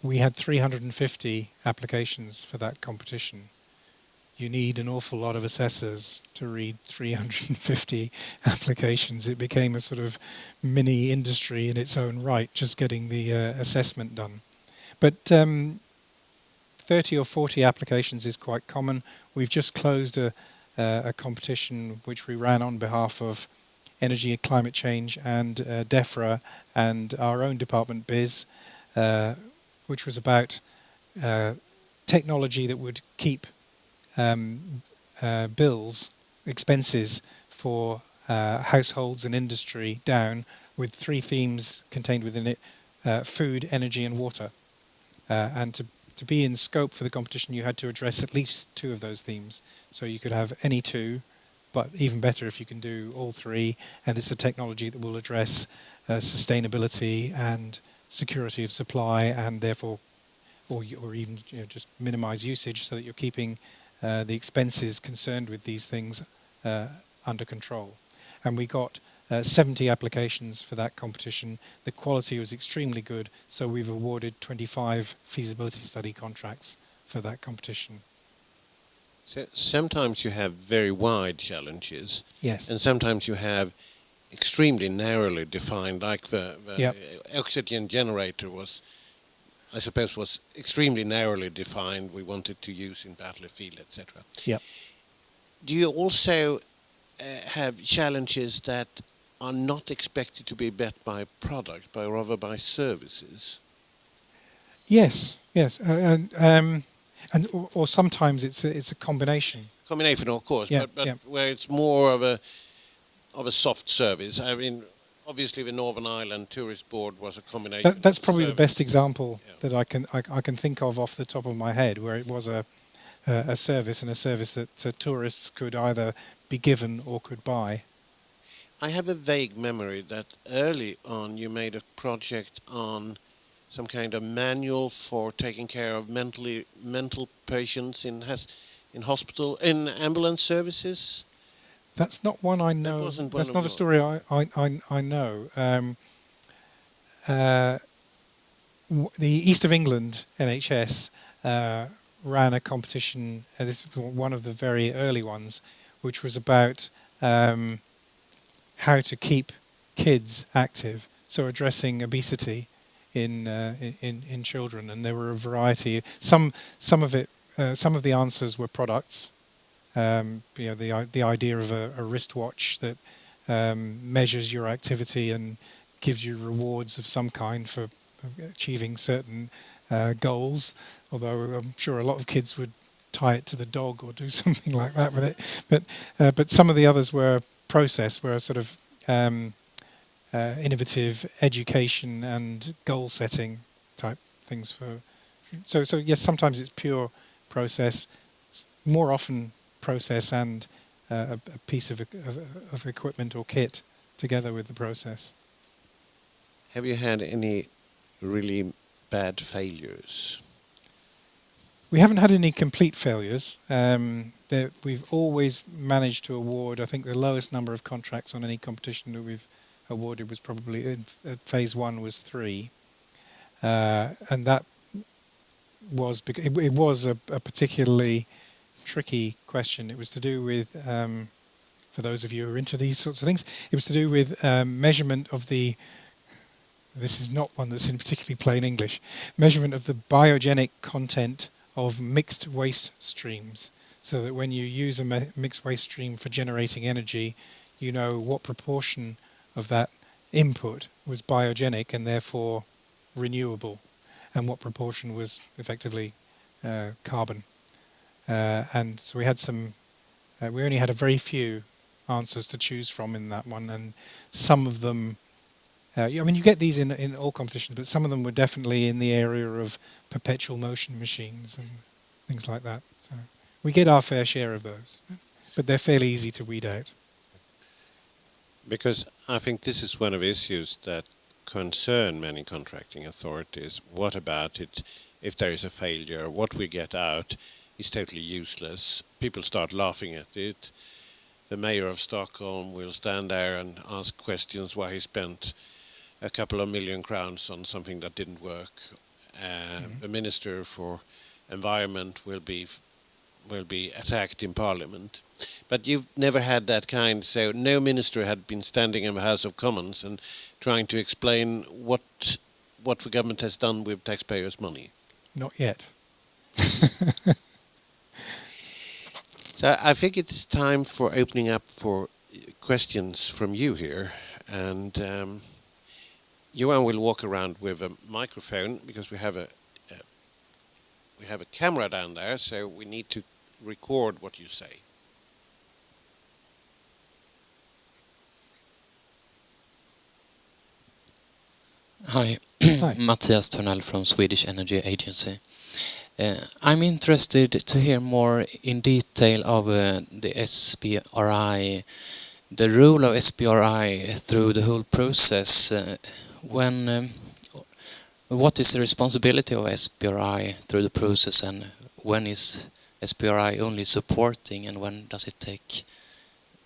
We had 350 applications for that competition. You need an awful lot of assessors to read 350 applications. It became a sort of mini industry in its own right, just getting the assessment done. But 30 or 40 applications is quite common. We've just closed a competition which we ran on behalf of Energy and Climate Change and DEFRA and our own department, BIS, which was about technology that would keep expenses for households and industry down, with 3 themes contained within it: food, energy and water. And to to be in scope for the competition, you had to address at least 2 of those themes. So you could have any 2, but even better if you can do all 3, and it's a technology that will address sustainability and security of supply, and therefore, or even just minimize usage so that you're keeping the expenses concerned with these things under control. And we got 70 applications for that competition. The quality was extremely good, so we've awarded 25 feasibility study contracts for that competition. So sometimes you have very wide challenges, Yes. and sometimes you have extremely narrowly defined, like the Yep. oxygen generator was extremely narrowly defined. We wanted to use in battlefield, etc. Yep. Do you also have challenges that are not expected to be met by product, but rather by services? Yes, or sometimes it's a combination. Combination, of course, Yeah, but yeah. where it's more of a soft service. I mean, obviously the Northern Ireland Tourist Board was a combination. That's of probably the service. best example Yeah. that I can think of off the top of my head, where it was a service, and a service that tourists could either be given or could buy. I have a vague memory that early on you made a project on some kind of manual for taking care of mental patients in hospital, in ambulance services. That's not one I know. wasn't one That's of not a yours. story I know. The East of England NHS ran a competition, and this is one of the very early ones, which was about how to keep kids active, so addressing obesity in children. And there were a variety. Some of the answers were products. The idea of a wristwatch that measures your activity and gives you rewards of some kind for achieving certain goals. Although I'm sure a lot of kids would tie it to the dog or do something like that with it. But some of the others were sort of innovative education and goal setting type things. So yes, sometimes it's pure process. More often process and a piece of equipment or kit together with the process. Have you had any really bad failures? We haven't had any complete failures. We've always managed to award, I think the lowest number of contracts on any competition that we've awarded was probably, at phase 1 was 3. And that was, it was a particularly tricky question. It was to do with, for those of you who are into these sorts of things, it was to do with measurement of the, this is not one that's in particularly plain English, measurement of the biogenic content of mixed waste streams, so that when you use a mixed waste stream for generating energy, you know what proportion of that input was biogenic and therefore renewable, and what proportion was effectively carbon. And so we had we only had a very few answers to choose from in that one, and some of them, I mean, you get these in all competitions, but some of them were definitely in the area of perpetual motion machines and things like that. So we get our fair share of those, but they're fairly easy to weed out. Because I think this is one of the issues that concern many contracting authorities. What about it if there is a failure? What we get out is totally useless. People start laughing at it. The mayor of Stockholm will stand there and ask questions why he spent a couple of million crowns on something that didn't work. The Minister for Environment will be attacked in Parliament. But you've never had that kind, so no minister had been standing in the House of Commons and trying to explain what the government has done with taxpayers' money. Not yet. So I think it's time for opening up for questions from you here. And Johan will walk around with a microphone because we have a camera down there, so we need to record what you say. Hi, Hi. Mattias Törnell from Swedish Energy Agency. I'm interested to hear more in detail of the SBRI, the role of SBRI through the whole process. What is the responsibility of SBRI through the process, and when is SBRI only supporting, and when does it take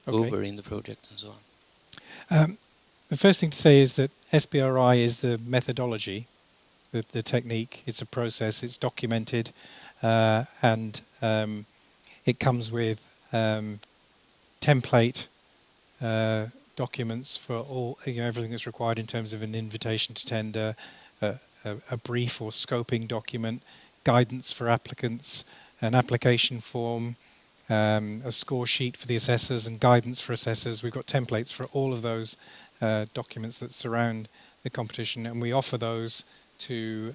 over in the project and so on? The first thing to say is that SBRI is the methodology, the technique. It's a process. It's documented, and it comes with template documents for all, everything that's required in terms of an invitation to tender, a brief or scoping document, guidance for applicants, an application form, a score sheet for the assessors, and guidance for assessors. We've got templates for all of those documents that surround the competition, and we offer those to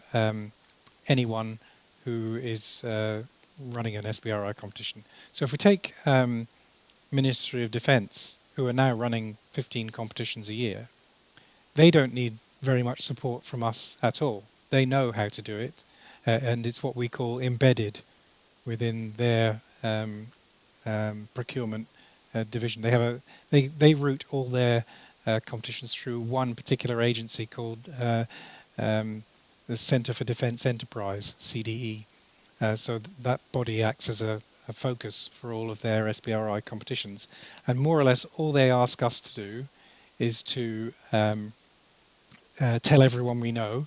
anyone who is running an SBRI competition. So if we take Ministry of Defence, who are now running 15 competitions a year, they don't need very much support from us at all. They know how to do it, and it's what we call embedded within their procurement division. They route all their competitions through one particular agency called the Centre for Defence Enterprise, CDE. So that body acts as a focus for all of their SBRI competitions, and more or less all they ask us to do is to tell everyone we know.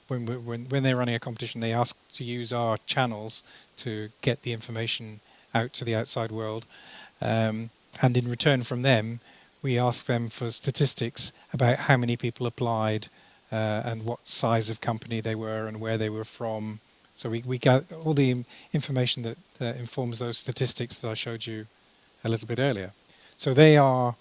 When they're running a competition, they ask to use our channels to get the information out to the outside world, and in return from them, we ask them for statistics about how many people applied, and what size of company they were and where they were from. So we get all the information that informs those statistics that I showed you a little bit earlier. So they are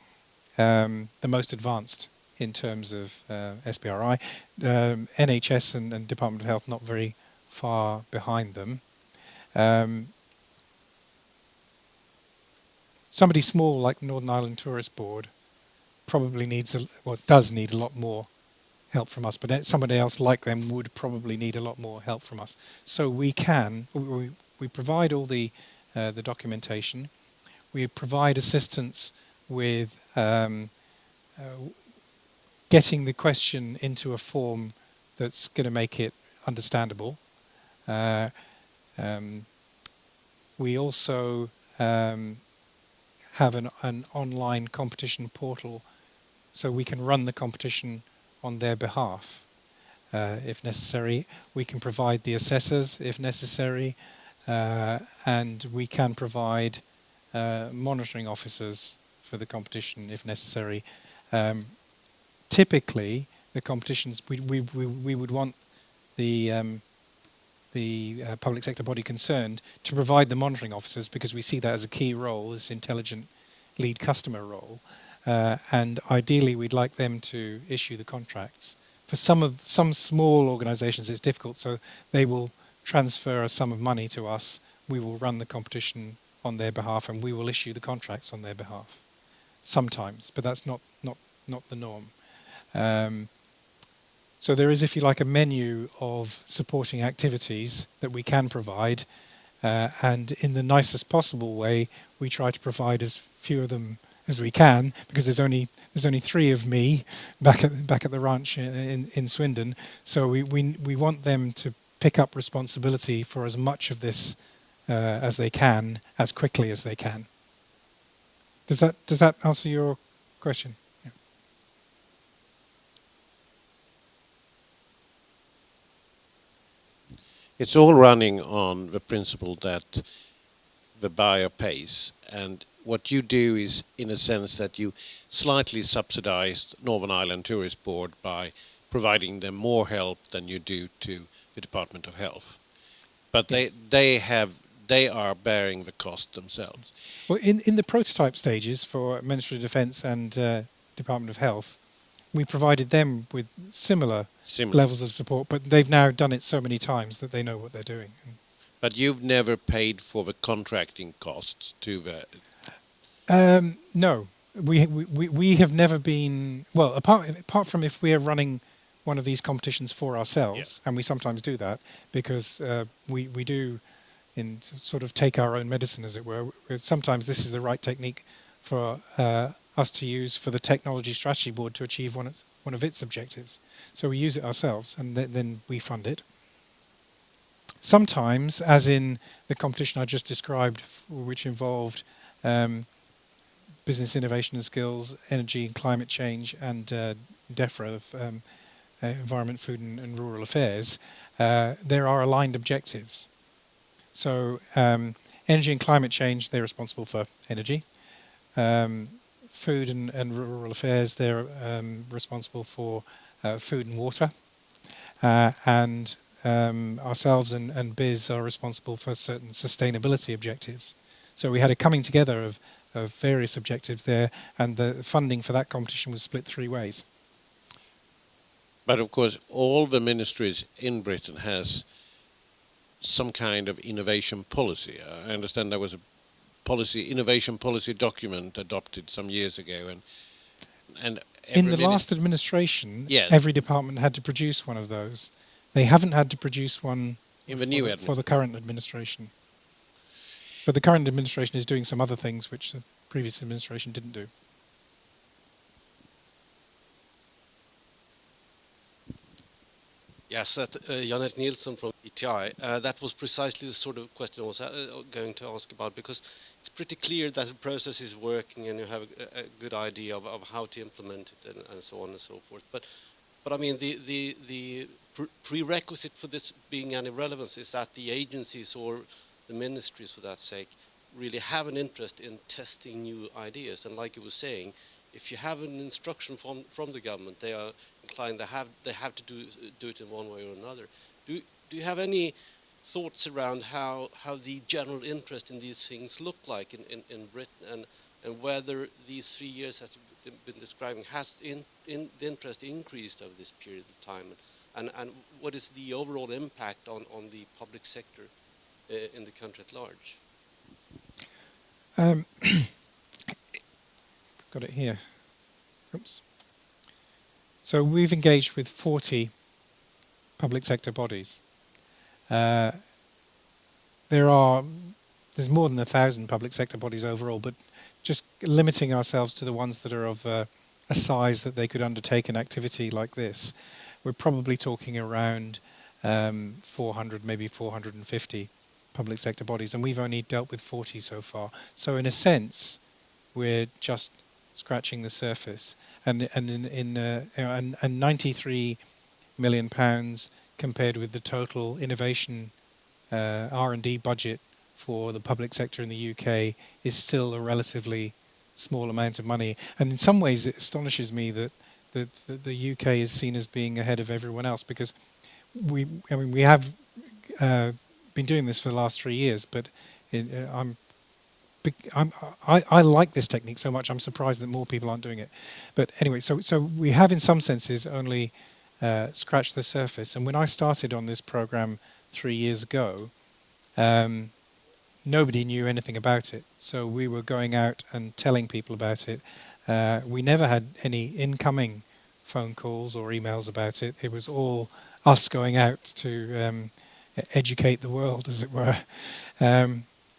the most advanced in terms of SBRI. NHS and Department of Health not very far behind them. Somebody small like Northern Ireland Tourist Board probably does need a lot more help from us, but somebody else like them would probably need a lot more help from us. So we provide all the documentation. We provide assistance with getting the question into a form that's going to make it understandable. We also have an online competition portal, so we can run the competition on their behalf if necessary. We can provide the assessors if necessary, and we can provide monitoring officers for the competition if necessary. Typically, the competitions, we would want the public sector body concerned to provide the monitoring officers, because we see that as a key role, this intelligent lead customer role. And ideally, we'd like them to issue the contracts. For some small organisations, it's difficult, so they will transfer a sum of money to us. We will run the competition on their behalf, and we will issue the contracts on their behalf. Sometimes, but that's not the norm. So there is, if you like, a menu of supporting activities that we can provide, and in the nicest possible way, we try to provide as few of them as we can, because there's only 3 of me back at the ranch in Swindon. So we want them to pick up responsibility for as much of this as they can, as quickly as they can. Does that answer your question? Yeah. It's all running on the principle that the buyer pays, and what you do is, in a sense, that you slightly subsidize Northern Ireland Tourist Board by providing them more help than you do to the Department of Health. But yes, they are bearing the cost themselves. Well, in the prototype stages for Ministry of Defence and Department of Health, we provided them with similar levels of support, but they've now done it so many times that they know what they're doing. But you've never paid for the contracting costs to the... No, we have never been, well, apart from if we are running one of these competitions for ourselves, and we sometimes do that because we do sort of take our own medicine, as it were. Sometimes this is the right technique for us to use for the technology strategy board to achieve one of its objectives. So we use it ourselves, and then we fund it. Sometimes, as in the competition I just described, which involved business innovation and skills, energy and climate change, and DEFRA, environment, food and rural affairs, there are aligned objectives. So energy and climate change, they're responsible for energy. Food and rural affairs, they're responsible for food and water. And ourselves and BIS are responsible for certain sustainability objectives. So we had a coming together of various objectives there, and the funding for that competition was split 3 ways. But of course, all the ministries in Britain has some kind of innovation policy. I understand there was a innovation policy document adopted some years ago, and in the last administration, every department had to produce one of those. They haven't had to produce one in the new for the current administration. But the current administration is doing some other things which the previous administration didn't do. Yes, Jan-Erik Nilsson from ETI. That was precisely the sort of question I was going to ask about, because it's pretty clear that the process is working and you have a good idea of how to implement it and so on and so forth. But I mean, the prerequisite for this being any relevance is that the agencies or the ministries, for that sake, really have an interest in testing new ideas. And like you were saying, if you have an instruction from the government, they are inclined, they have to do it in one way or another. Do you have any thoughts around how the general interest in these things look like in Britain, and whether these 3 years that you've been describing has the interest increased over this period of time, and what is the overall impact on the public sector in the country at large? Got it here. Oops. So we've engaged with 40 public sector bodies. There's more than 1,000 public sector bodies overall, but just limiting ourselves to the ones that are of a size that they could undertake an activity like this, we're probably talking around 400, maybe 450 public sector bodies, and we've only dealt with 40 so far. So in a sense, we're just scratching the surface, and 93 million pounds compared with the total innovation R&D budget for the public sector in the UK is still a relatively small amount of money. And in some ways, it astonishes me that the UK is seen as being ahead of everyone else, because we have been doing this for the last 3 years, but I like this technique so much, I'm surprised that more people aren't doing it. But anyway, so we have in some senses only scratched the surface. And when I started on this program 3 years ago, nobody knew anything about it. So we were going out and telling people about it. We never had any incoming phone calls or emails about it. It was all us going out to educate the world, as it were.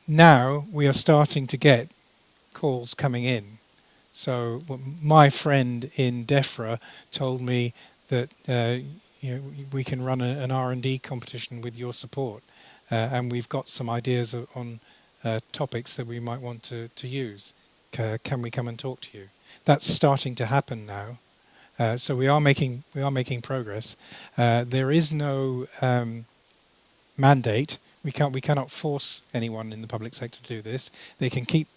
Now we are starting to get calls coming in. So my friend in DEFRA told me that we can run an R&D competition with your support, and we've got some ideas on topics that we might want to use. Can we come and talk to you? That's starting to happen now. So we are making progress. There is no mandate. We cannot force anyone in the public sector to do this. They can keep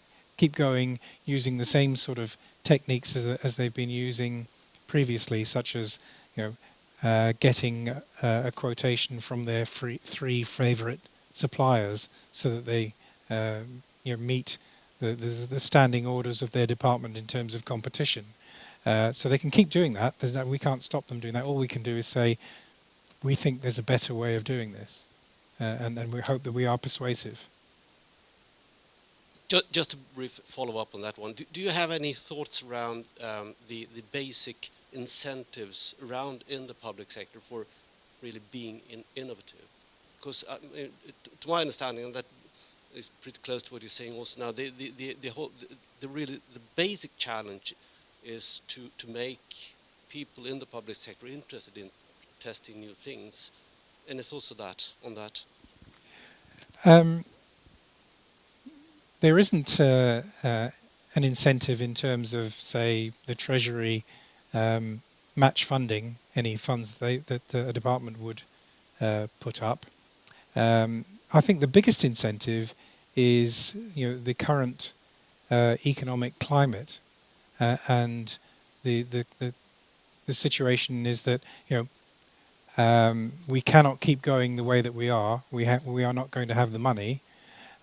going using the same sort of techniques as they've been using previously, such as getting a quotation from their three favourite suppliers, so that they meet the standing orders of their department in terms of competition. So they can keep doing that. We can't stop them doing that. All we can do is say, we think there's a better way of doing this. And we hope that we are persuasive. Just a brief follow-up on that one. Do you have any thoughts around the basic incentives around in the public sector for really being innovative? Because to my understanding, and that is pretty close to what you're saying also now, the basic challenge is to make people in the public sector interested in testing new things, and it's also that on that. There isn't an incentive in terms of, say, the Treasury match funding any funds that a department would put up. I think the biggest incentive is, the current economic climate, and the situation is that we cannot keep going the way that we are. We are not going to have the money,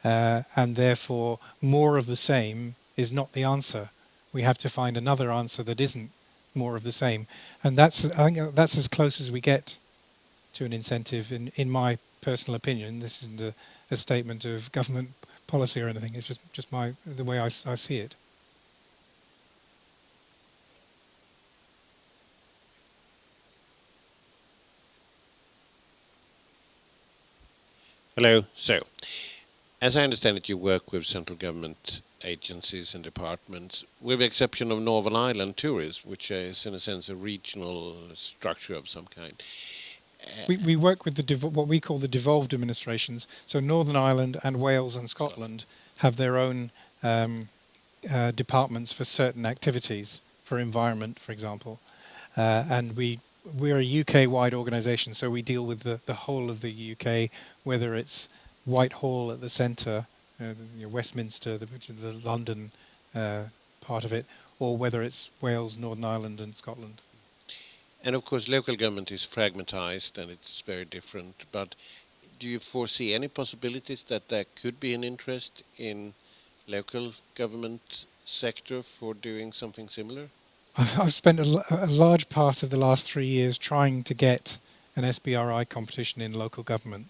and therefore more of the same is not the answer. We have to find another answer that isn't more of the same, and I think that's as close as we get to an incentive, in my personal opinion. This isn't a statement of government policy or anything. It's just the way I see it. Hello. So, as I understand it, you work with central government agencies and departments, with the exception of Northern Ireland Tourism, which is in a sense a regional structure of some kind. We work with what we call the devolved administrations. So Northern Ireland and Wales and Scotland have their own departments for certain activities, for environment, for example. And we're a UK-wide organisation, so we deal with the whole of the UK, whether it's Whitehall at the centre, Westminster, which is the London part of it, or whether it's Wales, Northern Ireland and Scotland. And of course local government is fragmentized and it's very different, but do you foresee any possibilities that there could be an interest in local government sector for doing something similar? I've spent a large part of the last 3 years trying to get an SBRI competition in local government,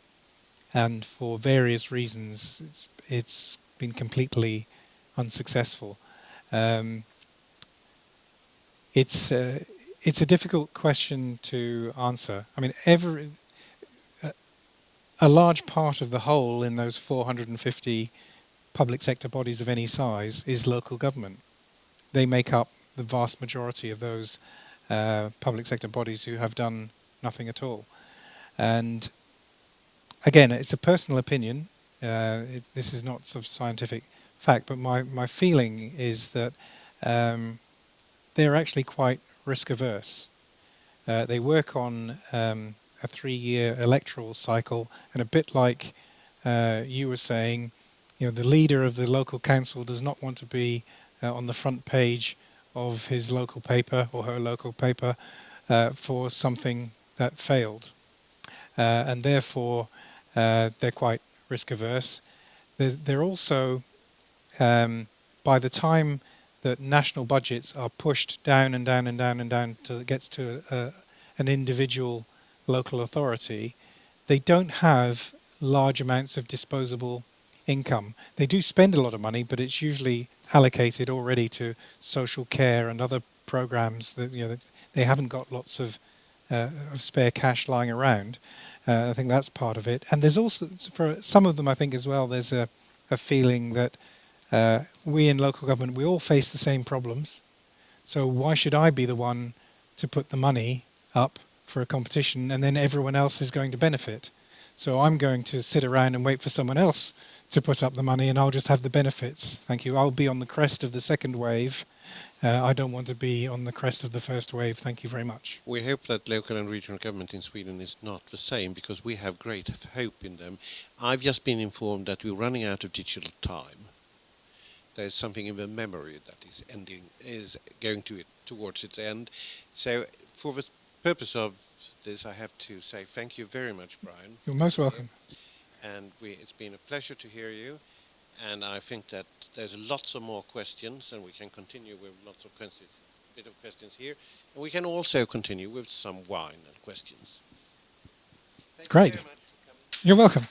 and for various reasons it's been completely unsuccessful. It's a difficult question to answer. I mean, a large part of the whole in those 450 public sector bodies of any size is local government. They make up the vast majority of those public sector bodies who have done nothing at all. And again, it's a personal opinion. This is not sort of scientific fact, but my feeling is that they're actually quite risk averse. They work on a 3-year electoral cycle, and a bit like you were saying, the leader of the local council does not want to be on the front page of his local paper or her local paper for something that failed, and therefore they're quite risk averse. They're also, by the time that national budgets are pushed down and down and down and down till it gets to an individual local authority, they don't have large amounts of disposable income. They do spend a lot of money, but it's usually allocated already to social care and other programs that they haven't got lots of spare cash lying around. I think that's part of it. And there's also, for some of them I think as well, there's a feeling that we in local government, we all face the same problems. So why should I be the one to put the money up for a competition and then everyone else is going to benefit? So I'm going to sit around and wait for someone else to put up the money and I'll just have the benefits. Thank you. I'll be on the crest of the second wave. I don't want to be on the crest of the first wave. Thank you very much. We hope that local and regional government in Sweden is not the same, because we have great hope in them. I've just been informed that we're running out of digital time. There's something in the memory that is going towards its end. So for the purpose of this, I have to say thank you very much, Bryan. You're most welcome. And it's been a pleasure to hear you. And I think that there's lots of more questions, and we can continue with lots of questions, a bit of questions here. And we can also continue with some wine and questions. Thank Great. you very much for coming. You're welcome.